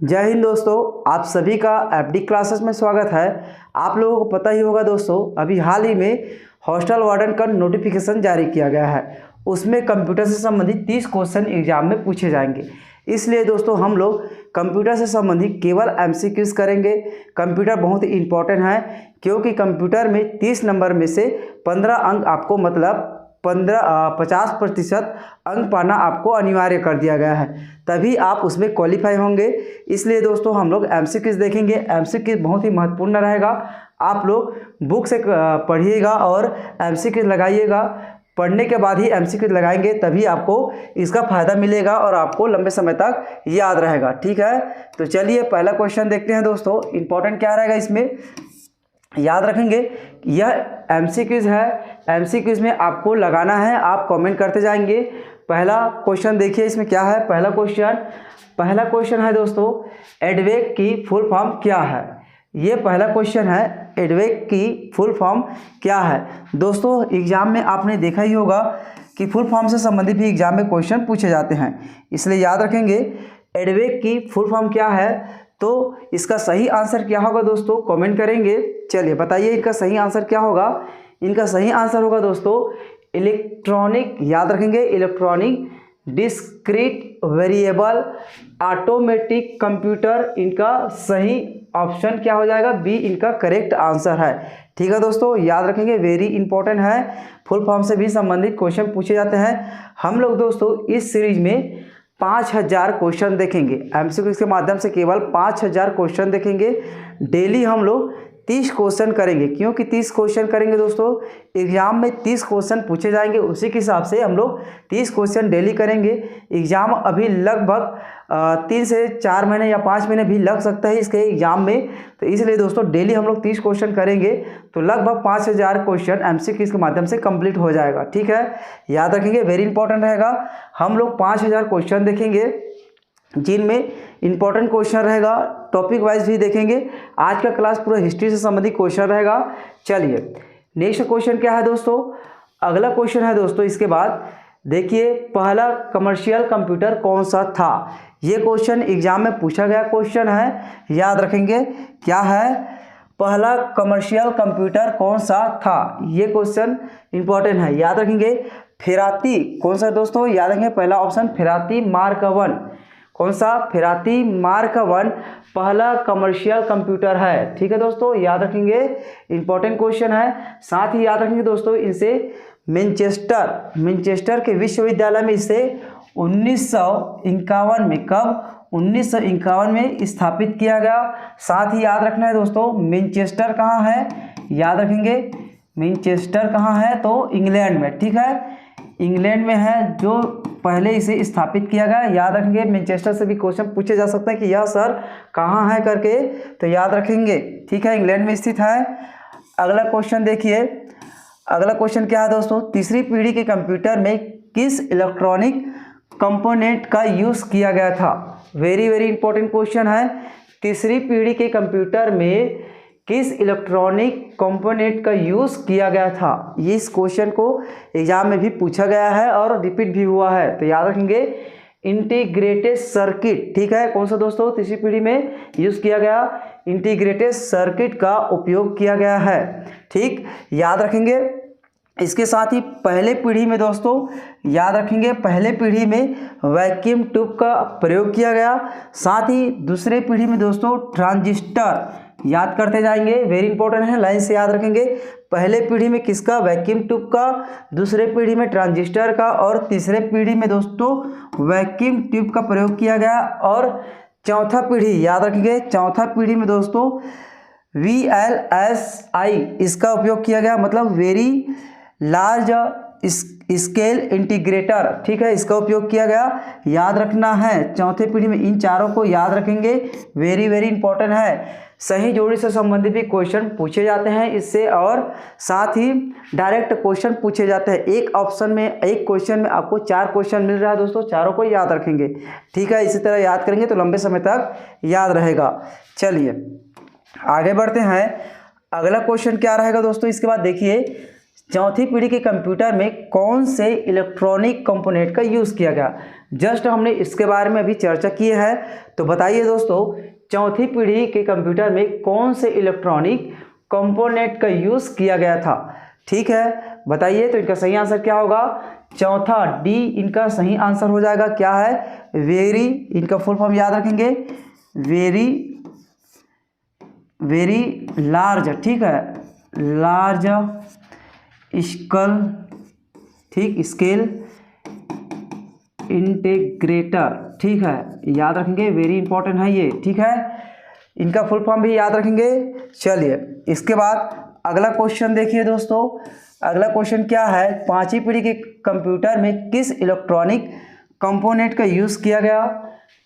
जय हिंद दोस्तों, आप सभी का एफडी क्लासेस में स्वागत है। आप लोगों को पता ही होगा दोस्तों, अभी हाल ही में हॉस्टल वार्डन का नोटिफिकेशन जारी किया गया है। उसमें कंप्यूटर से संबंधित 30 क्वेश्चन एग्जाम में पूछे जाएंगे। इसलिए दोस्तों हम लोग कंप्यूटर से संबंधित केवल एमसीक्यूज करेंगे। कंप्यूटर बहुत ही इंपॉर्टेंट है, क्योंकि कंप्यूटर में 30 नंबर में से 15 अंक आपको मतलब 50% अंक पाना आपको अनिवार्य कर दिया गया है, तभी आप उसमें क्वालिफाई होंगे। इसलिए दोस्तों हम लोग एमसीक्यूज देखेंगे। एमसीक्यूज बहुत ही महत्वपूर्ण रहेगा। आप लोग बुक से पढ़िएगा और एमसीक्यूज लगाइएगा। पढ़ने के बाद ही एमसीक्यूज लगाएंगे, तभी आपको इसका फ़ायदा मिलेगा और आपको लंबे समय तक याद रहेगा। ठीक है, तो चलिए पहला क्वेश्चन देखते हैं दोस्तों। इंपॉर्टेंट क्या रहेगा इसमें, याद रखेंगे यह एमसीक्यूज है। एमसीक्यूज में आपको लगाना है, आप कमेंट करते जाएंगे। पहला क्वेश्चन देखिए, इसमें क्या है। पहला क्वेश्चन है दोस्तों, एडवेक की फुल फॉर्म क्या है। ये पहला क्वेश्चन है, एडवेक की फुल फॉर्म क्या है। दोस्तों एग्जाम में आपने देखा ही होगा कि फुल फॉर्म से संबंधित भी एग्जाम में क्वेश्चन पूछे जाते हैं, इसलिए याद रखेंगे एडवेक की फुल फॉर्म क्या है। तो इसका सही आंसर क्या होगा दोस्तों, कमेंट करेंगे। चलिए बताइए इनका सही आंसर क्या होगा। इनका सही आंसर होगा दोस्तों इलेक्ट्रॉनिक, याद रखेंगे electronic discrete variable automatic computer. इनका सही ऑप्शन क्या हो जाएगा, बी इनका करेक्ट आंसर है। ठीक है दोस्तों, याद रखेंगे, वेरी इंपॉर्टेंट है। फुल फॉर्म से भी संबंधित क्वेश्चन पूछे जाते हैं। हम लोग दोस्तों इस सीरीज में 5000 क्वेश्चन देखेंगे। एमसीक्यू के माध्यम से केवल 5000 क्वेश्चन देखेंगे। डेली हम लोग 30 क्वेश्चन करेंगे, क्योंकि 30 क्वेश्चन करेंगे दोस्तों, एग्जाम में 30 क्वेश्चन पूछे जाएंगे। उसी के हिसाब से हम लोग 30 क्वेश्चन डेली करेंगे। एग्जाम अभी लगभग 3 से 4 महीने या 5 महीने भी लग सकता है इसके एग्जाम में, तो इसलिए दोस्तों डेली हम लोग 30 क्वेश्चन करेंगे, तो लगभग 5000 क्वेश्चन एमसीक्यू के माध्यम से कंप्लीट हो जाएगा। ठीक है, याद रखेंगे, वेरी इंपॉर्टेंट रहेगा। हम लोग 5000 क्वेश्चन देखेंगे, जिनमें इंपॉर्टेंट क्वेश्चन रहेगा, टॉपिक वाइज भी देखेंगे। आज का क्लास पूरा हिस्ट्री से संबंधित क्वेश्चन रहेगा। चलिए नेक्स्ट क्वेश्चन क्या है दोस्तों, अगला क्वेश्चन है दोस्तों इसके बाद देखिए, पहला कमर्शियल कंप्यूटर कौन सा था। ये क्वेश्चन एग्जाम में पूछा गया क्वेश्चन है, याद रखेंगे क्या है, पहला कमर्शियल कंप्यूटर कौन सा था। ये क्वेश्चन इंपॉर्टेंट है, याद रखेंगे। फेराती कौन सा दोस्तों, याद रखेंगे पहला ऑप्शन फेराती मार्क 1। कौन सा, फेराती मार्क 1 पहला कमर्शियल कंप्यूटर है। ठीक है दोस्तों, याद रखेंगे, इंपॉर्टेंट क्वेश्चन है। साथ ही याद रखेंगे दोस्तों इनसे मैनचेस्टर के विश्वविद्यालय में इसे 1951 में, कब 1951 में स्थापित किया गया। साथ ही याद रखना है दोस्तों मैनचेस्टर कहाँ है, याद रखेंगे मैनचेस्टर कहाँ है, तो इंग्लैंड में। ठीक है, इंग्लैंड में है जो पहले इसे स्थापित किया गया। याद रखेंगे, मैनचेस्टर से भी क्वेश्चन पूछे जा सकते हैं कि यह सर कहाँ है करके, तो याद रखेंगे। ठीक है, इंग्लैंड में स्थित है। अगला क्वेश्चन देखिए, अगला क्वेश्चन क्या है दोस्तों, तीसरी पीढ़ी के कंप्यूटर में किस इलेक्ट्रॉनिक कंपोनेंट का यूज़ किया गया था। वेरी वेरी इंपॉर्टेंट क्वेश्चन है। तीसरी पीढ़ी के कंप्यूटर में किस इलेक्ट्रॉनिक कंपोनेंट का यूज़ किया गया था। इस क्वेश्चन को एग्जाम में भी पूछा गया है और रिपीट भी हुआ है, तो याद रखेंगे इंटीग्रेटेड सर्किट। ठीक है, कौन सा दोस्तों तीसरी पीढ़ी में यूज़ किया गया, इंटीग्रेटेड सर्किट का उपयोग किया गया है। ठीक, याद रखेंगे। इसके साथ ही पहले पीढ़ी में दोस्तों याद रखेंगे, पहले पीढ़ी में वैक्यूम ट्यूब का प्रयोग किया गया। साथ ही दूसरे पीढ़ी में दोस्तों ट्रांजिस्टर, याद करते जाएंगे, वेरी इंपॉर्टेंट है, लाइन से याद रखेंगे। पहले पीढ़ी में किसका, वैक्यूम ट्यूब का, दूसरे पीढ़ी में ट्रांजिस्टर का, और तीसरे पीढ़ी में दोस्तों वैक्यूम ट्यूब का प्रयोग किया गया। और चौथा पीढ़ी, याद रखेंगे, चौथा पीढ़ी में दोस्तों VLSI इसका उपयोग किया गया, मतलब वेरी लार्ज स्केल इंटीग्रेटर। ठीक है, इसका उपयोग किया गया, याद रखना है। चौथे पीढ़ी में इन चारों को याद रखेंगे, वेरी वेरी इंपॉर्टेंट है। सही जोड़ी से संबंधित भी क्वेश्चन पूछे जाते हैं इससे, और साथ ही डायरेक्ट क्वेश्चन पूछे जाते हैं। एक ऑप्शन में, एक क्वेश्चन में आपको 4 क्वेश्चन मिल रहा है दोस्तों, चारों को याद रखेंगे। ठीक है, इसी तरह याद करेंगे तो लंबे समय तक याद रहेगा। चलिए आगे बढ़ते हैं। अगला क्वेश्चन क्या रहेगा दोस्तों, इसके बाद देखिए चौथी पीढ़ी के कंप्यूटर में कौन से इलेक्ट्रॉनिक कंपोनेंट का यूज़ किया गया। जस्ट हमने इसके बारे में अभी चर्चा की है। तो बताइए दोस्तों, चौथी पीढ़ी के कंप्यूटर में कौन से इलेक्ट्रॉनिक कंपोनेंट का यूज़ किया गया था। ठीक है, बताइए। तो इनका सही आंसर क्या होगा? चौथा डी इनका सही आंसर हो जाएगा। क्या है? वेरी, इनका फुल फॉर्म याद रखेंगे, वेरी लार्ज। ठीक है, लार्ज स्केल, ठीक, स्केल इंटीग्रेटर। ठीक है, याद रखेंगे, वेरी इंपॉर्टेंट है ये। ठीक है, इनका फुल फॉर्म भी याद रखेंगे। चलिए इसके बाद अगला क्वेश्चन देखिए दोस्तों। अगला क्वेश्चन क्या है? पांचवी पीढ़ी के कंप्यूटर में किस इलेक्ट्रॉनिक कंपोनेंट का यूज़ किया गया।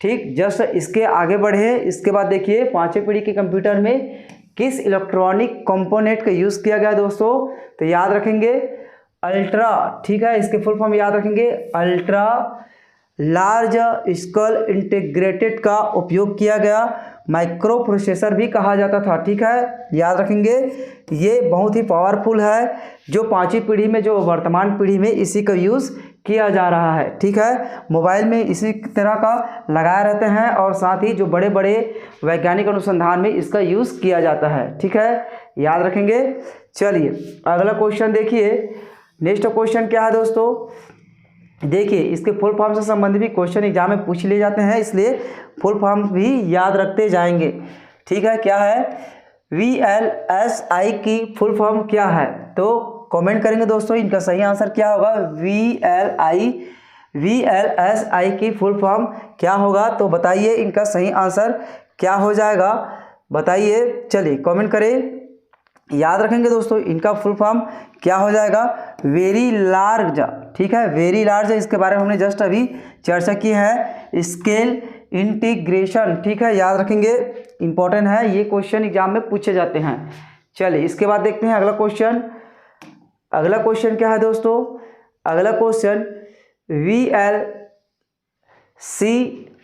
ठीक, जस्ट इसके आगे बढ़े, इसके बाद देखिए पांचवी पीढ़ी के कंप्यूटर में किस इलेक्ट्रॉनिक कंपोनेंट का यूज़ किया गया दोस्तों। तो याद रखेंगे अल्ट्रा। ठीक है, इसके फुल फॉर्म याद रखेंगे, अल्ट्रा लार्ज स्केल इंटीग्रेटेड का उपयोग किया गया। माइक्रो प्रोसेसर भी कहा जाता था। ठीक है, याद रखेंगे, ये बहुत ही पावरफुल है, जो पांचवी पीढ़ी में, जो वर्तमान पीढ़ी में इसी का यूज़ किया जा रहा है। ठीक है, मोबाइल में इसी तरह का लगाए रहते हैं और साथ ही जो बड़े बड़े वैज्ञानिक अनुसंधान में इसका यूज़ किया जाता है। ठीक है, याद रखेंगे। चलिए अगला क्वेश्चन देखिए। नेक्स्ट क्वेश्चन क्या है दोस्तों? देखिए, इसके फुल फॉर्म से संबंधित भी क्वेश्चन एग्जाम में पूछ लिए जाते हैं, इसलिए फुल फॉर्म भी याद रखते जाएंगे। ठीक है, क्या है? VLSI की फुल फॉर्म क्या है? तो कमेंट करेंगे दोस्तों, इनका सही आंसर क्या होगा। VLSI की फुल फॉर्म क्या होगा? तो बताइए इनका सही आंसर क्या हो जाएगा, बताइए। चलिए कमेंट करें, याद रखेंगे दोस्तों, इनका फुल फॉर्म क्या हो जाएगा? Very large. ठीक है, वेरी लार्ज, इसके बारे में हमने जस्ट अभी चर्चा की है। Scale integration. ठीक है, याद रखेंगे, इंपॉर्टेंट है, ये क्वेश्चन एग्जाम में पूछे जाते हैं। चलिए इसके बाद देखते हैं अगला क्वेश्चन। अगला क्वेश्चन क्या है दोस्तों? अगला क्वेश्चन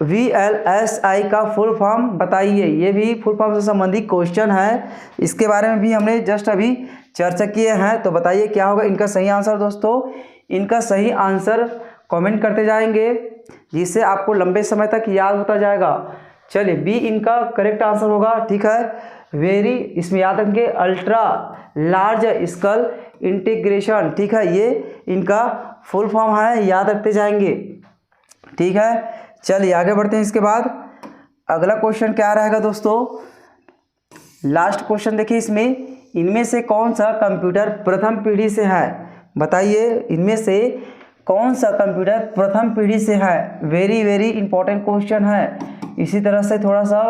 VLSI का फुल फॉर्म बताइए। ये भी फुल फॉर्म से संबंधित क्वेश्चन है, इसके बारे में भी हमने जस्ट अभी चर्चा किए हैं। तो बताइए क्या होगा इनका सही आंसर दोस्तों। इनका सही आंसर कमेंट करते जाएंगे, जिससे आपको लंबे समय तक याद होता जाएगा। चलिए बी इनका करेक्ट आंसर होगा। ठीक है, वेरी, इसमें याद रखेंगे अल्ट्रा लार्ज स्केल इंटीग्रेशन। ठीक है, ये इनका फुल फॉर्म है, याद रखते जाएंगे। ठीक है, चलिए आगे बढ़ते हैं। इसके बाद अगला क्वेश्चन क्या रहेगा दोस्तों? लास्ट क्वेश्चन देखिए इसमें, इनमें से कौन सा कंप्यूटर प्रथम पीढ़ी से है? बताइए, इनमें से कौन सा कंप्यूटर प्रथम पीढ़ी से है? वेरी वेरी इंपॉर्टेंट क्वेश्चन है। इसी तरह से थोड़ा सा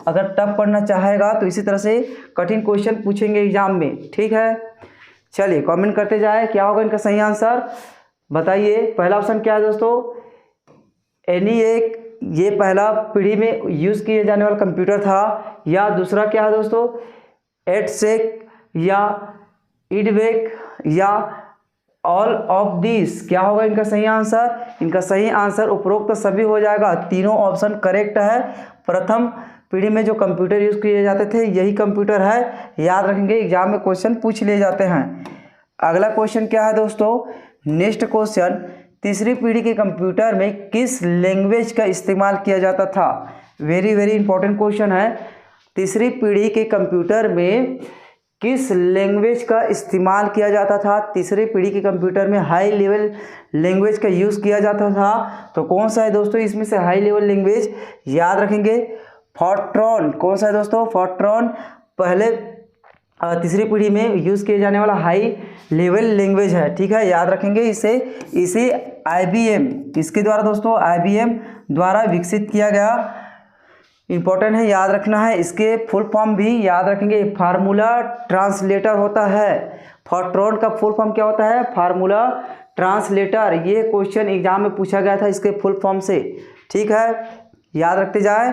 अगर टफ पढ़ना चाहेगा तो इसी तरह से कठिन क्वेश्चन पूछेंगे एग्जाम में। ठीक है, चलिए कमेंट करते जाए, क्या होगा इनका सही आंसर, बताइए। पहला ऑप्शन क्या है दोस्तों? ENIAC, ये पहला पीढ़ी में यूज़ किए जाने वाला कंप्यूटर था। या दूसरा क्या है दोस्तों? EDSEC या IDVEC या ऑल ऑफ दिस। क्या होगा इनका सही आंसर? इनका सही आंसर उपरोक्त सभी हो जाएगा। तीनों ऑप्शन करेक्ट है। प्रथम पीढ़ी में जो कंप्यूटर यूज़ किए जाते थे यही कंप्यूटर है, याद रखेंगे, एग्जाम में क्वेश्चन पूछ लिए जाते हैं। अगला क्वेश्चन क्या है दोस्तों? नेक्स्ट क्वेश्चन, तीसरी पीढ़ी के कंप्यूटर में किस लैंग्वेज का इस्तेमाल किया जाता था? वेरी वेरी इंपॉर्टेंट क्वेश्चन है। तीसरी पीढ़ी के कंप्यूटर में किस लैंग्वेज का इस्तेमाल किया जाता था? तीसरी पीढ़ी के कंप्यूटर में हाई लेवल लैंग्वेज का यूज़ किया जाता था। तो कौन सा है दोस्तों इसमें से हाई लेवल लैंग्वेज? याद रखेंगे फोर्ट्रॉन। कौन सा है दोस्तों? फोर्ट्रॉन पहले तीसरी पीढ़ी में यूज़ किए जाने वाला हाई लेवल लैंग्वेज है। ठीक है, याद रखेंगे इसे IBM, इसके द्वारा दोस्तों IBM द्वारा विकसित किया गया। इंपॉर्टेंट है, याद रखना है। इसके फुल फॉर्म भी याद रखेंगे, फार्मूला ट्रांसलेटर होता है। फोर्ट्रॉन का फुल फॉर्म क्या होता है? Formula translator. ये क्वेश्चन एग्जाम में पूछा गया था इसके फुल फॉर्म से। ठीक है, याद रखते जाए।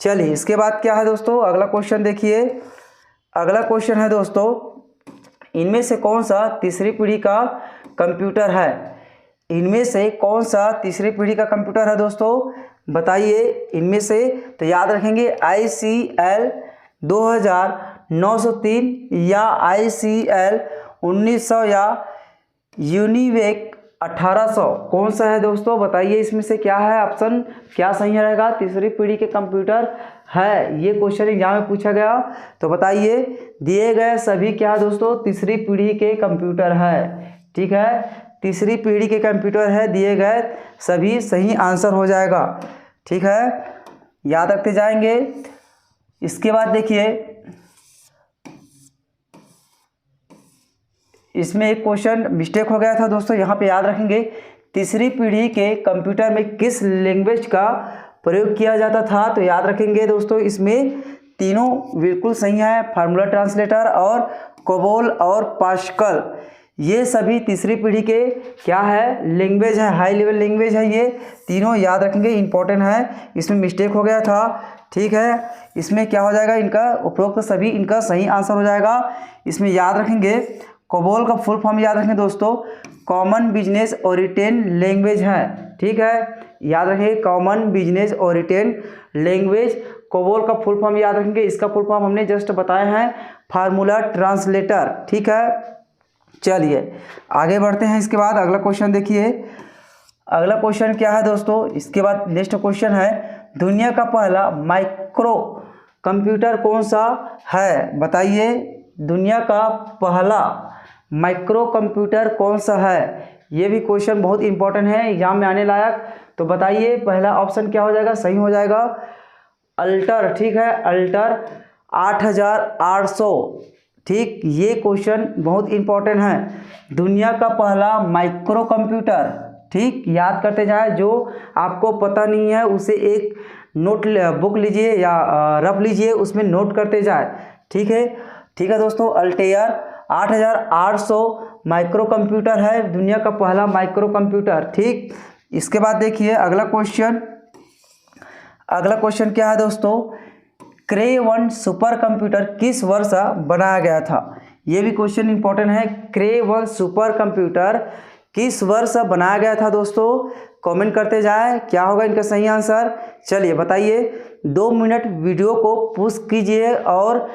चलिए इसके बाद क्या है दोस्तों? अगला क्वेश्चन देखिए। अगला क्वेश्चन है दोस्तों, इनमें से कौन सा तीसरी पीढ़ी का कंप्यूटर है? इनमें से कौन सा तीसरी पीढ़ी का कंप्यूटर है दोस्तों? बताइए इनमें से। तो याद रखेंगे ICL 2903 या ICL 1900 या यूनिवेक 1800 कौन सा है दोस्तों, बताइए इसमें से क्या है, ऑप्शन क्या सही रहेगा। तीसरी पीढ़ी के कंप्यूटर है, ये क्वेश्चन एग्जाम में पूछा गया, तो बताइए दिए गए सभी क्या है दोस्तों, तीसरी पीढ़ी के कंप्यूटर है। ठीक है, तीसरी पीढ़ी के कंप्यूटर है, दिए गए सभी सही आंसर हो जाएगा। ठीक है, याद रखते जाएंगे। इसके बाद देखिए इसमें एक क्वेश्चन मिस्टेक हो गया था दोस्तों, यहाँ पे याद रखेंगे। तीसरी पीढ़ी के कंप्यूटर में किस लैंग्वेज का प्रयोग किया जाता था, तो याद रखेंगे दोस्तों इसमें तीनों बिल्कुल सही है, फार्मूला ट्रांसलेटर और कोबोल और पास्कल, ये सभी तीसरी पीढ़ी के क्या है, लैंग्वेज है, हाई लेवल लैंग्वेज है, ये तीनों याद रखेंगे, इंपॉर्टेंट है। इसमें मिस्टेक हो गया था। ठीक है, इसमें क्या हो जाएगा, इनका उपरोक्त सभी इनका सही आंसर हो जाएगा। इसमें याद रखेंगे कोबोल का फुल फॉर्म याद रखें दोस्तों, कॉमन बिजनेस ओरिएंटेड लैंग्वेज है। ठीक है, याद रखेंगे common business oriented language, COBOL का फुल फॉर्म याद रखेंगे, इसका फुल फॉर्म हमने जस्ट बताया है, फार्मूला ट्रांसलेटर। ठीक है, चलिए आगे बढ़ते हैं। इसके बाद अगला क्वेश्चन देखिए, अगला क्वेश्चन क्या है दोस्तों, इसके बाद नेक्स्ट क्वेश्चन है, दुनिया का पहला माइक्रो कंप्यूटर कौन सा है, बताइए दुनिया का पहला माइक्रो कंप्यूटर कौन सा है। ये भी क्वेश्चन बहुत इंपॉर्टेंट है, एग्जाम में आने लायक, तो बताइए पहला ऑप्शन क्या हो जाएगा, सही हो जाएगा अल्टर। ठीक है, अल्टर 8800। ठीक, ये क्वेश्चन बहुत इंपॉर्टेंट है, दुनिया का पहला माइक्रो कंप्यूटर। ठीक, याद करते जाए, जो आपको पता नहीं है उसे एक नोट बुक लीजिए या रफ लीजिए, उसमें नोट करते जाए। ठीक है दोस्तों, अल्टेयर 8800 माइक्रो कंप्यूटर है, दुनिया का पहला माइक्रो कंप्यूटर। ठीक, इसके बाद देखिए अगला क्वेश्चन क्या है दोस्तों, क्रे 1 सुपर कंप्यूटर किस वर्ष बनाया गया था। ये भी क्वेश्चन इंपॉर्टेंट है, क्रे 1 सुपर कंप्यूटर किस वर्ष बनाया गया था दोस्तों, कमेंट करते जाए, क्या होगा इनका सही आंसर। चलिए बताइए, 2 मिनट वीडियो को पुश कीजिए और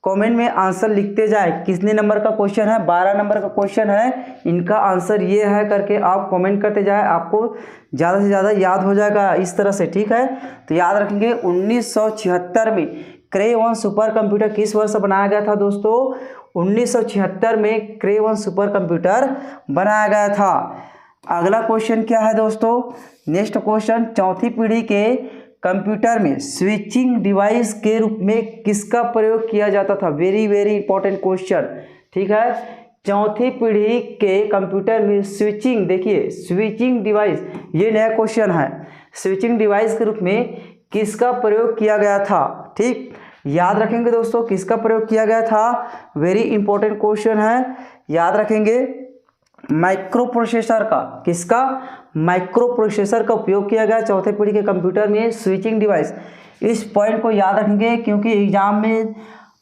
कमेंट में आंसर लिखते जाए, कितने नंबर का क्वेश्चन है, 12 नंबर का क्वेश्चन है, इनका आंसर ये है करके आप कमेंट करते जाए, आपको ज़्यादा से ज़्यादा याद हो जाएगा इस तरह से। ठीक है, तो याद रखेंगे 1976 में क्रे 1 सुपर कंप्यूटर किस वर्ष बनाया गया था दोस्तों, 1976 में क्रे 1 सुपर कंप्यूटर बनाया गया था। अगला क्वेश्चन क्या है दोस्तों, नेक्स्ट क्वेश्चन, चौथी पीढ़ी के कंप्यूटर में स्विचिंग डिवाइस के रूप में किसका प्रयोग किया जाता था, वेरी वेरी इंपॉर्टेंट क्वेश्चन। ठीक है, चौथी पीढ़ी के कंप्यूटर में स्विचिंग, देखिए स्विचिंग डिवाइस, ये नया क्वेश्चन है, स्विचिंग डिवाइस के रूप में किसका प्रयोग किया गया था। ठीक, याद रखेंगे दोस्तों किसका प्रयोग किया गया था, वेरी इंपॉर्टेंट क्वेश्चन है, याद रखेंगे माइक्रो प्रोसेसर का, किसका, माइक्रो प्रोसेसर का उपयोग किया गया चौथे पीढ़ी के कंप्यूटर में, स्विचिंग डिवाइस। इस पॉइंट को याद रखेंगे क्योंकि एग्जाम में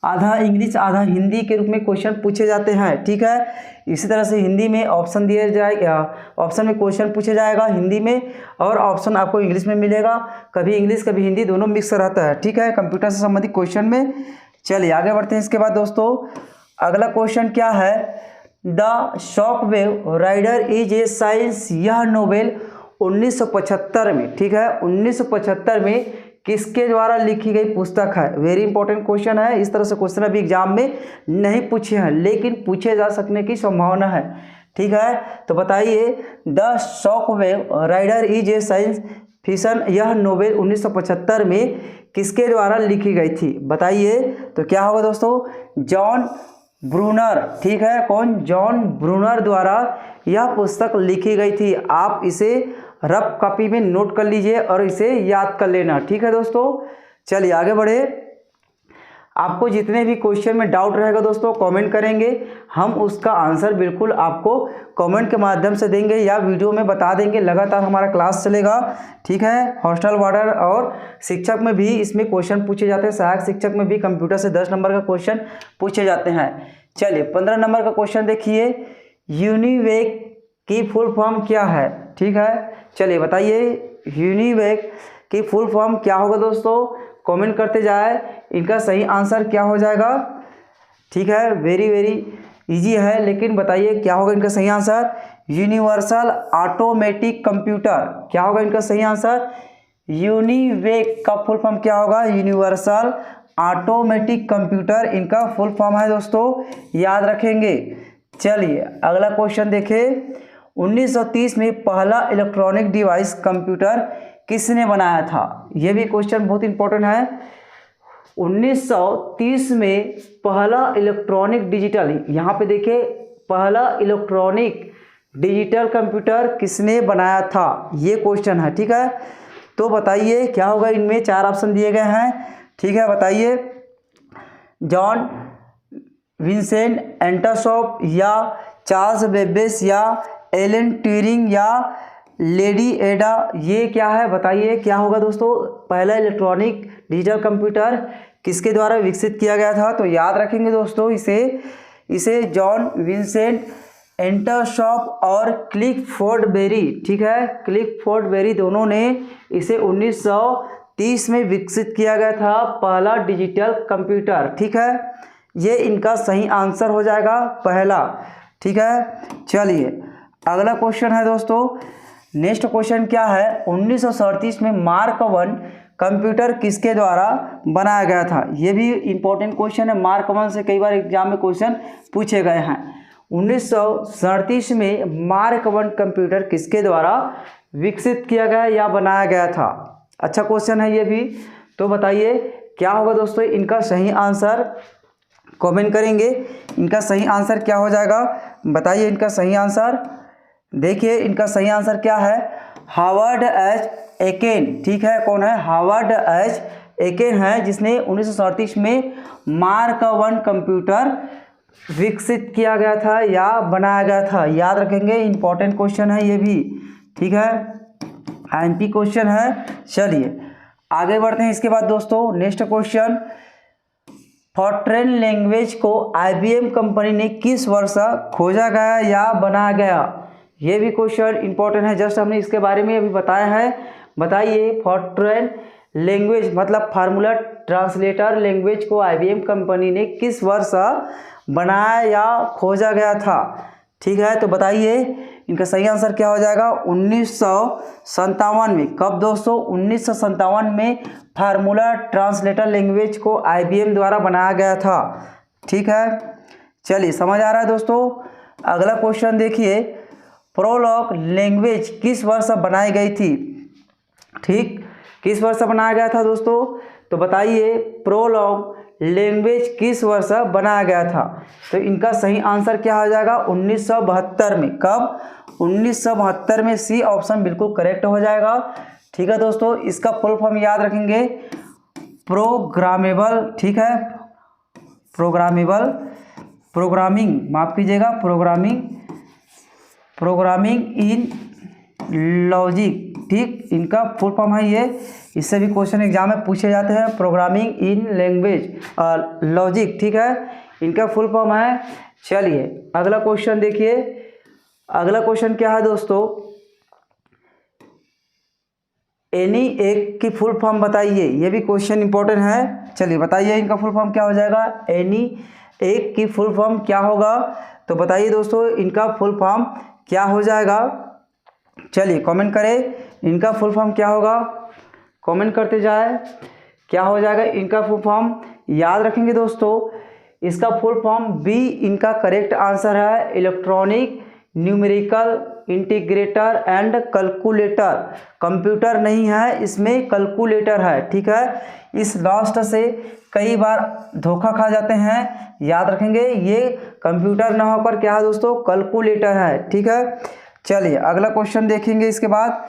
आधा इंग्लिश आधा हिंदी के रूप में क्वेश्चन पूछे जाते हैं। ठीक है, इसी तरह से हिंदी में ऑप्शन दिया जाएगा, ऑप्शन में क्वेश्चन पूछे जाएगा हिंदी में, और ऑप्शन आपको इंग्लिश में मिलेगा, कभी इंग्लिश कभी हिंदी दोनों मिक्स रहता है। ठीक है, कंप्यूटर से संबंधित क्वेश्चन में। चलिए आगे बढ़ते हैं। इसके बाद दोस्तों अगला क्वेश्चन क्या है, the shockwave rider is a science, यह नोवेल 1975 में, ठीक है 1975 में किसके द्वारा लिखी गई पुस्तक है, वेरी इंपॉर्टेंट क्वेश्चन है। इस तरह से क्वेश्चन अभी एग्जाम में नहीं पूछे हैं लेकिन पूछे जा सकने की संभावना है। ठीक है, तो बताइए the shockwave rider is a science fiction, यह नोवेल 1975 में किसके द्वारा लिखी गई थी, बताइए। तो क्या होगा दोस्तों, जॉन ब्रूनर। ठीक है, कौन, जॉन ब्रूनर द्वारा यह पुस्तक लिखी गई थी। आप इसे रफ कॉपी में नोट कर लीजिए और इसे याद कर लेना। ठीक है दोस्तों, चलिए आगे बढ़े। आपको जितने भी क्वेश्चन में डाउट रहेगा दोस्तों कमेंट करेंगे, हम उसका आंसर बिल्कुल आपको कमेंट के माध्यम से देंगे या वीडियो में बता देंगे। लगातार हमारा क्लास चलेगा। ठीक है, हॉस्टल वार्डन और शिक्षक में भी इसमें क्वेश्चन पूछे जाते हैं, सहायक शिक्षक में भी कंप्यूटर से 10 नंबर का क्वेश्चन पूछे जाते हैं। चलिए 15 नंबर का क्वेश्चन देखिए, यूनिवेक की फुल फॉर्म क्या है। ठीक है, चलिए बताइए यूनिवेक की फुल फॉर्म क्या होगा दोस्तों, कमेंट करते जाए, इनका सही आंसर क्या हो जाएगा। ठीक है, वेरी वेरी इजी है, लेकिन बताइए क्या होगा इनका सही आंसर? Universal automatic computer. क्या होगा इनका सही आंसर? यूनिवेक का फुल फॉर्म क्या होगा? यूनिवर्सल ऑटोमेटिक कंप्यूटर इनका फुल फॉर्म है दोस्तों, याद रखेंगे। चलिए अगला क्वेश्चन देखें। 1930 में पहला इलेक्ट्रॉनिक डिवाइस कंप्यूटर किसने बनाया था? यह भी क्वेश्चन बहुत इंपॉर्टेंट है। 1930 में पहला इलेक्ट्रॉनिक डिजिटल, यहाँ पे देखिए पहला इलेक्ट्रॉनिक डिजिटल कंप्यूटर किसने बनाया था, ये क्वेश्चन है। ठीक है, तो बताइए क्या होगा? इनमें 4 ऑप्शन दिए गए हैं। ठीक है, बताइए। जॉन विंसेंट एंडरसॉन या चार्ल्स बेबेज या एलन ट्यूरिंग या लेडी एडा, ये क्या है? बताइए क्या होगा दोस्तों? पहला इलेक्ट्रॉनिक डिजिटल कंप्यूटर किसके द्वारा विकसित किया गया था? तो याद रखेंगे दोस्तों इसे जॉन विंसेंट एंडरसॉन और क्लिफोर्ड बेरी। ठीक है, क्लिफोर्ड बेरी दोनों ने इसे 1930 में विकसित किया गया था, पहला डिजिटल कंप्यूटर। ठीक है, ये इनका सही आंसर हो जाएगा पहला। ठीक है, चलिए अगला क्वेश्चन है दोस्तों। नेक्स्ट क्वेश्चन क्या है? 1937 में मार्क 1 कंप्यूटर किसके द्वारा बनाया गया था? ये भी इंपॉर्टेंट क्वेश्चन है, मार्क 1 से कई बार एग्जाम में क्वेश्चन पूछे गए हैं। 1937 में मार्क 1 कंप्यूटर किसके द्वारा विकसित किया गया या बनाया गया था? अच्छा क्वेश्चन है ये भी। तो बताइए क्या होगा दोस्तों इनका सही आंसर? कमेंट करेंगे इनका सही आंसर क्या हो जाएगा, बताइए इनका सही आंसर। देखिए इनका सही आंसर क्या है? हार्वर्ड एच एकेन। ठीक है, कौन है? हार्वर्ड एच एकेन है, जिसने 1937 में मार्क 1 कंप्यूटर विकसित किया गया था या बनाया गया था। याद रखेंगे, इंपॉर्टेंट क्वेश्चन है ये भी। ठीक है, एमपी क्वेश्चन है। चलिए आगे बढ़ते हैं। इसके बाद दोस्तों नेक्स्ट क्वेश्चन, फॉर्ट्रेन लैंग्वेज को IBM कंपनी ने किस वर्ष खोजा गया या बनाया गया? ये भी क्वेश्चन इंपॉर्टेंट है, जस्ट हमने इसके बारे में अभी बताया है। बताइए फॉर्ट्रेन लैंग्वेज मतलब फार्मूला ट्रांसलेटर लैंग्वेज को IBM कंपनी ने किस वर्ष बनाया या खोजा गया था? ठीक है, तो बताइए इनका सही आंसर क्या हो जाएगा? 1957 में। कब दोस्तों? 1957 में फार्मूला ट्रांसलेटर लैंग्वेज को IBM द्वारा बनाया गया था। ठीक है, चलिए समझ आ रहा है दोस्तों। अगला क्वेश्चन देखिए, प्रोलॉग लैंग्वेज किस वर्ष बनाई गई थी? ठीक, किस वर्ष बनाया गया था दोस्तों? तो बताइए प्रोलॉग लैंग्वेज किस वर्ष बनाया गया था? तो इनका सही आंसर क्या हो जाएगा? 1972 में। कब? 1972 में। सी ऑप्शन बिल्कुल करेक्ट हो जाएगा। ठीक है दोस्तों, इसका फुल फॉर्म याद रखेंगे, प्रोग्रामेबल। ठीक है, प्रोग्रामिंग माफ कीजिएगा, प्रोग्रामिंग इन लॉजिक। ठीक, इनका फुल फॉर्म है ये, इससे भी क्वेश्चन एग्जाम में पूछे जाते हैं, प्रोग्रामिंग इन लैंग्वेज लॉजिक। ठीक है, इनका फुल फॉर्म है। चलिए अगला क्वेश्चन देखिए। अगला क्वेश्चन क्या है दोस्तों? एनी एक की फुल फॉर्म बताइए। ये भी क्वेश्चन इंपॉर्टेंट है। चलिए बताइए इनका फुल फॉर्म क्या हो जाएगा? एनी एक की फुल फॉर्म क्या होगा? तो बताइए दोस्तों इनका फुल फॉर्म क्या हो जाएगा? चलिए कमेंट करें इनका फुल फॉर्म क्या होगा, कमेंट करते जाए। क्या हो जाएगा इनका फुल फॉर्म? याद रखेंगे दोस्तों, इसका फुल फॉर्म बी इनका करेक्ट आंसर है, electronic numerical integrator and calculator. Computer नहीं है, इसमें कैलकुलेटर है। ठीक है, इस लास्ट से कई बार धोखा खा जाते हैं, याद रखेंगे ये कंप्यूटर ना होकर क्या है दोस्तों? कैलकुलेटर है। ठीक है, चलिए अगला क्वेश्चन देखेंगे। इसके बाद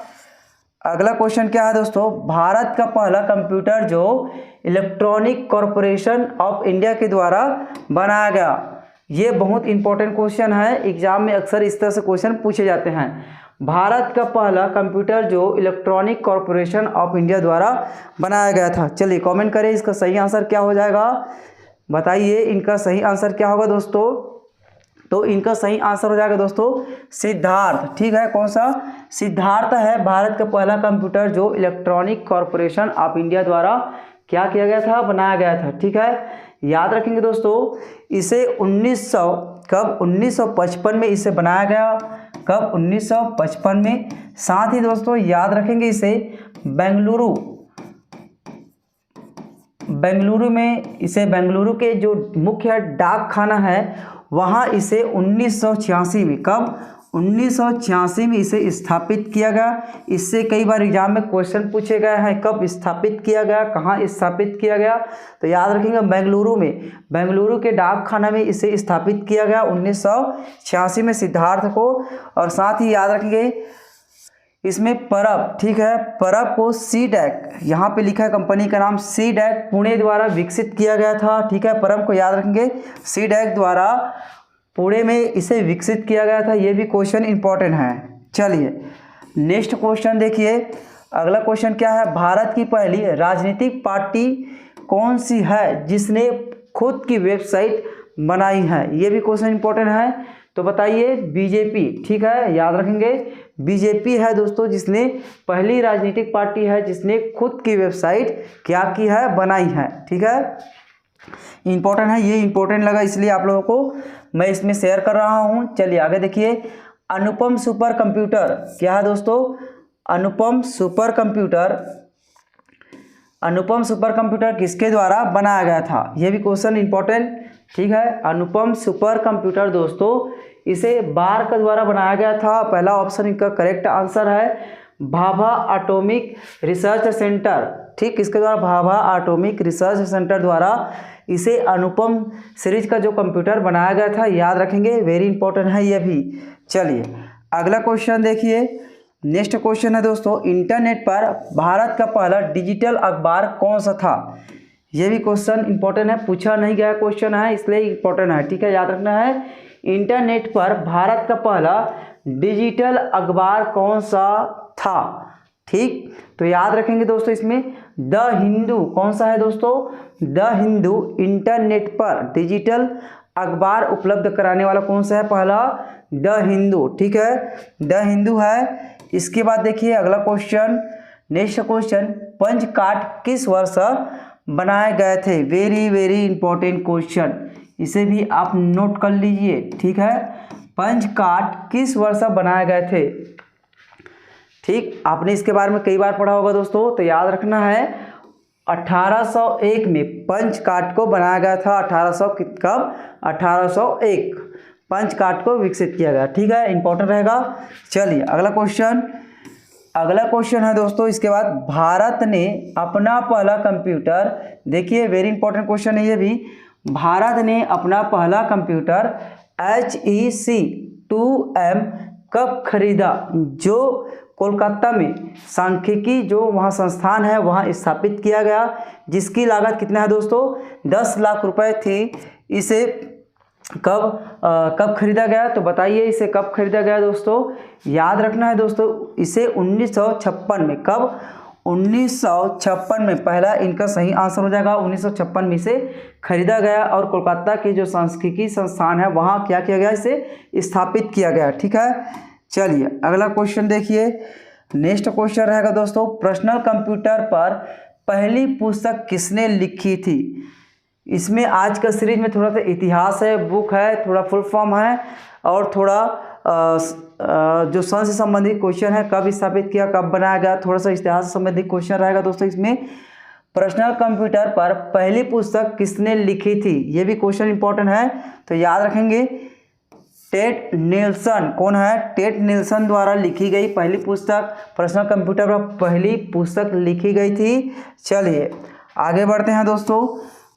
अगला क्वेश्चन क्या है दोस्तों? भारत का पहला कंप्यूटर जो इलेक्ट्रॉनिक कॉरपोरेशन ऑफ इंडिया के द्वारा बनाया गया। ये बहुत इंपॉर्टेंट क्वेश्चन है, एग्जाम में अक्सर इस तरह से क्वेश्चन पूछे जाते हैं। भारत का पहला कंप्यूटर जो इलेक्ट्रॉनिक कॉरपोरेशन ऑफ इंडिया द्वारा बनाया गया था। चलिए कमेंट करें इसका सही आंसर क्या हो जाएगा, बताइए इनका सही आंसर क्या होगा दोस्तों? तो इनका सही आंसर हो जाएगा दोस्तों सिद्धार्थ। ठीक है, कौन सा? सिद्धार्थ है भारत का पहला कंप्यूटर जो इलेक्ट्रॉनिक कॉरपोरेशन ऑफ इंडिया द्वारा क्या किया गया था? बनाया गया था। ठीक है, याद रखेंगे दोस्तों, इसे कब 1955 में इसे बनाया गया, कब 1955 में। साथ ही दोस्तों याद रखेंगे इसे बेंगलुरु में, इसे बेंगलुरु के जो मुख्य डाक खाना है वहाँ इसे 1986 में, कब 1986 में इसे स्थापित किया गया। इससे कई बार एग्जाम में क्वेश्चन पूछे गए हैं, कब स्थापित किया गया, कहाँ स्थापित किया गया। तो याद रखेंगे बेंगलुरु में, बेंगलुरु के डाक खाना में इसे स्थापित किया गया 1986 में सिद्धार्थ को। और साथ ही याद रखेंगे इसमें परब, ठीक है, परब को सीडैक, यहाँ पे लिखा है कंपनी का नाम सीडैक, पुणे द्वारा विकसित किया गया था, ठीक है। परब को याद रखेंगे सीडैक द्वारा पुणे में इसे विकसित किया गया था। ये भी क्वेश्चन इंपॉर्टेंट है। चलिए नेक्स्ट क्वेश्चन देखिए, अगला क्वेश्चन क्या है, भारत की पहली राजनीतिक पार्टी कौन सी है जिसने खुद की वेबसाइट बनाई है। ये भी क्वेश्चन इंपॉर्टेंट है। तो बताइए बीजेपी, ठीक है, याद रखेंगे बीजेपी है दोस्तों जिसने पहली राजनीतिक पार्टी है जिसने खुद की वेबसाइट क्या की है, बनाई है, ठीक है। इंपॉर्टेंट है, ये इंपॉर्टेंट लगा इसलिए आप लोगों को मैं इसमें शेयर कर रहा हूँ। चलिए आगे देखिए, अनुपम सुपर कंप्यूटर क्या है दोस्तों, अनुपम सुपर कंप्यूटर किसके द्वारा बनाया गया था। ये भी क्वेश्चन इंपॉर्टेंट, ठीक है। अनुपम सुपर कंप्यूटर दोस्तों इसे बार्क द्वारा बनाया गया था। पहला ऑप्शन इनका करेक्ट आंसर है भाभा एटॉमिक रिसर्च सेंटर, ठीक, किसके द्वारा, भाभा एटॉमिक रिसर्च सेंटर द्वारा इसे अनुपम सीरीज का जो कंप्यूटर बनाया गया था। याद रखेंगे, वेरी इंपॉर्टेंट है ये भी। चलिए अगला क्वेश्चन देखिए, नेक्स्ट क्वेश्चन है दोस्तों, इंटरनेट पर भारत का पहला डिजिटल अखबार कौन सा था। ये भी क्वेश्चन इंपॉर्टेंट है, पूछा नहीं गया क्वेश्चन है इसलिए इंपॉर्टेंट है, ठीक है, याद रखना है। इंटरनेट पर भारत का पहला डिजिटल अखबार कौन सा था, ठीक। तो याद रखेंगे दोस्तों इसमें द हिंदू, कौन सा है दोस्तों, द हिंदू इंटरनेट पर डिजिटल अखबार उपलब्ध कराने वाला कौन सा है, पहला द हिंदू, ठीक है, द हिंदू है। इसके बाद देखिए अगला question, next question, punch card किस वर्ष बनाए गए थे। वेरी वेरी इंपॉर्टेंट क्वेश्चन, इसे भी आप नोट कर लीजिए, ठीक है। पंच कार्ड किस वर्ष बनाए गए थे, ठीक, आपने इसके बारे में कई बार पढ़ा होगा दोस्तों। तो याद रखना है 1801 में पंच कार्ड को बनाया गया था। 1800 कब, 1801 पंच कार्ड को विकसित किया गया, ठीक है, इंपॉर्टेंट रहेगा। चलिए अगला क्वेश्चन है दोस्तों, इसके बाद भारत ने अपना पहला कंप्यूटर, देखिए वेरी इंपॉर्टेंट क्वेश्चन है ये भी, भारत ने अपना पहला कंप्यूटर HEC 2M कब खरीदा, जो कोलकाता में सांख्यिकी जो वहाँ संस्थान है वहाँ स्थापित किया गया, जिसकी लागत कितना है दोस्तों, 10 लाख रुपए थी। इसे कब खरीदा गया, तो बताइए इसे कब खरीदा गया दोस्तों। याद रखना है दोस्तों इसे 1956 में, कब, 1956 में, पहला इनका सही आंसर हो जाएगा। 1956 में इसे खरीदा गया और कोलकाता की जो सांख्यिकी संस्थान है वहाँ क्या किया गया, इसे स्थापित किया गया, ठीक है। चलिए अगला क्वेश्चन देखिए, नेक्स्ट क्वेश्चन रहेगा दोस्तों, पर्सनल कंप्यूटर पर पहली पुस्तक किसने लिखी थी। इसमें आज का सीरीज में थोड़ा सा इतिहास है, बुक है, थोड़ा फुल फॉर्म है और थोड़ा जो सन से संबंधित क्वेश्चन है, कब स्थापित किया, कब बनाया गया, थोड़ा सा इतिहास से संबंधित क्वेश्चन रहेगा दोस्तों। इसमें पर्सनल कंप्यूटर पर पहली पुस्तक किसने लिखी थी, ये भी क्वेश्चन इंपॉर्टेंट है। तो याद रखेंगे टेड नील्सन, कौन है, टेड नील्सन द्वारा लिखी गई पहली पुस्तक, पर्सनल कंप्यूटर पर पहली पुस्तक लिखी गई थी। चलिए आगे बढ़ते हैं दोस्तों,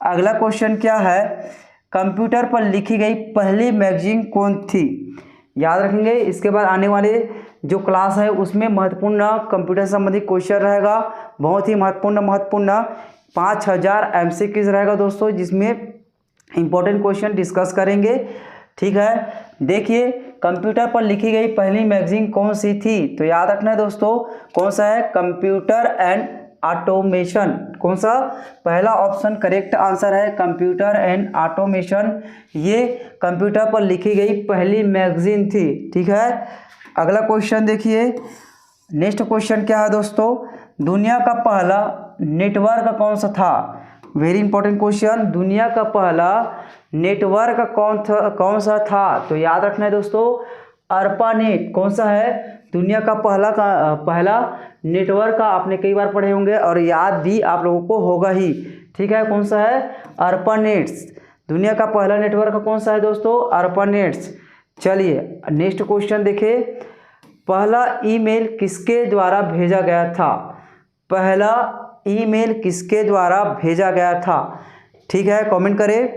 अगला क्वेश्चन क्या है, कंप्यूटर पर लिखी गई पहली मैगजीन कौन थी। याद रखेंगे इसके बाद आने वाले जो क्लास है उसमें महत्वपूर्ण कंप्यूटर से संबंधित क्वेश्चन रहेगा, बहुत ही महत्वपूर्ण 5000 MCQs रहेगा दोस्तों, जिसमें इंपॉर्टेंट क्वेश्चन डिस्कस करेंगे, ठीक है। देखिए कंप्यूटर पर लिखी गई पहली मैगजीन कौन सी थी, तो याद रखना है दोस्तों कौन सा है, कंप्यूटर एंड ऑटोमेशन, कौन सा, पहला ऑप्शन करेक्ट आंसर है कंप्यूटर एंड ऑटोमेशन, ये कंप्यूटर पर लिखी गई पहली मैगजीन थी, ठीक है। अगला क्वेश्चन देखिए, नेक्स्ट क्वेश्चन क्या है दोस्तों, दुनिया का पहला नेटवर्क कौन सा था। वेरी इंपॉर्टेंट क्वेश्चन, दुनिया का पहला नेटवर्क कौन सा था? तो याद रखना है दोस्तों, ARPANET कौन सा है? दुनिया का पहला नेटवर्क का आपने कई बार पढ़े होंगे और याद भी आप लोगों को होगा ही। ठीक है, कौन सा है? ARPANET। दुनिया का पहला नेटवर्क कौन सा है दोस्तों? ARPANET। चलिए नेक्स्ट क्वेश्चन देखिए, पहला ईमेल किसके द्वारा भेजा गया था? पहला ईमेल किसके द्वारा भेजा गया था? ठीक है, कमेंट करें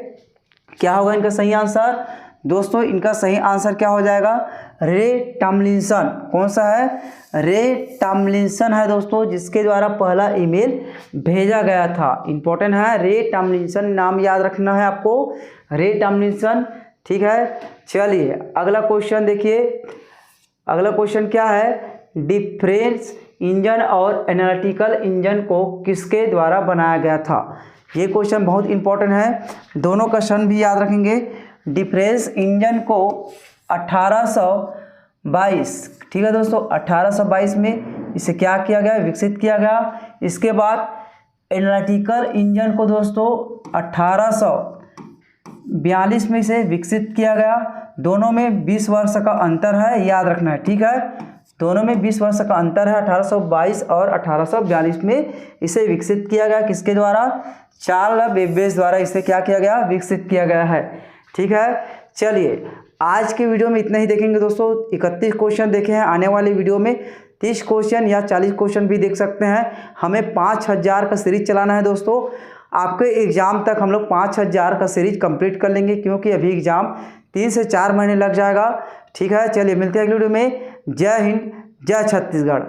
क्या होगा इनका सही आंसर। दोस्तों इनका सही आंसर क्या हो जाएगा? रे टॉमलिंसन। कौन सा है? रे टॉमलिंसन है दोस्तों, जिसके द्वारा पहला ईमेल भेजा गया था। इंपॉर्टेंट है, रे टॉमलिंसन नाम याद रखना है आपको, रे टॉमलिंसन। ठीक है, चलिए अगला क्वेश्चन देखिए। अगला क्वेश्चन क्या है? डिफरेंस इंजन और एनालिटिकल इंजन को किसके द्वारा बनाया गया था? ये क्वेश्चन बहुत इंपॉर्टेंट है, दोनों का सन भी याद रखेंगे। डिफरेंस इंजन को 1822, ठीक है दोस्तों, 1822 में इसे क्या किया गया? विकसित किया गया। इसके बाद एनालिटिकल इंजन को दोस्तों 1842 में इसे विकसित किया गया। दोनों में 20 वर्ष का अंतर है, याद रखना है। ठीक है, दोनों में 20 वर्ष का अंतर है, 1822 और 1842 में इसे विकसित किया गया। किसके द्वारा? चार्ल्स बेबेज द्वारा इसे क्या किया गया? विकसित किया गया है। ठीक है, चलिए आज के वीडियो में इतना ही देखेंगे दोस्तों। 31 क्वेश्चन देखे हैं, आने वाले वीडियो में 30 क्वेश्चन या 40 क्वेश्चन भी देख सकते हैं। हमें 5000 का सीरीज चलाना है दोस्तों। आपके एग्ज़ाम तक हम लोग 5000 का सीरीज कंप्लीट कर लेंगे, क्योंकि अभी एग्ज़ाम 3 से 4 महीने लग जाएगा। ठीक है, चलिए मिलते हैं अगले वीडियो में। जय हिंद, जय छत्तीसगढ़।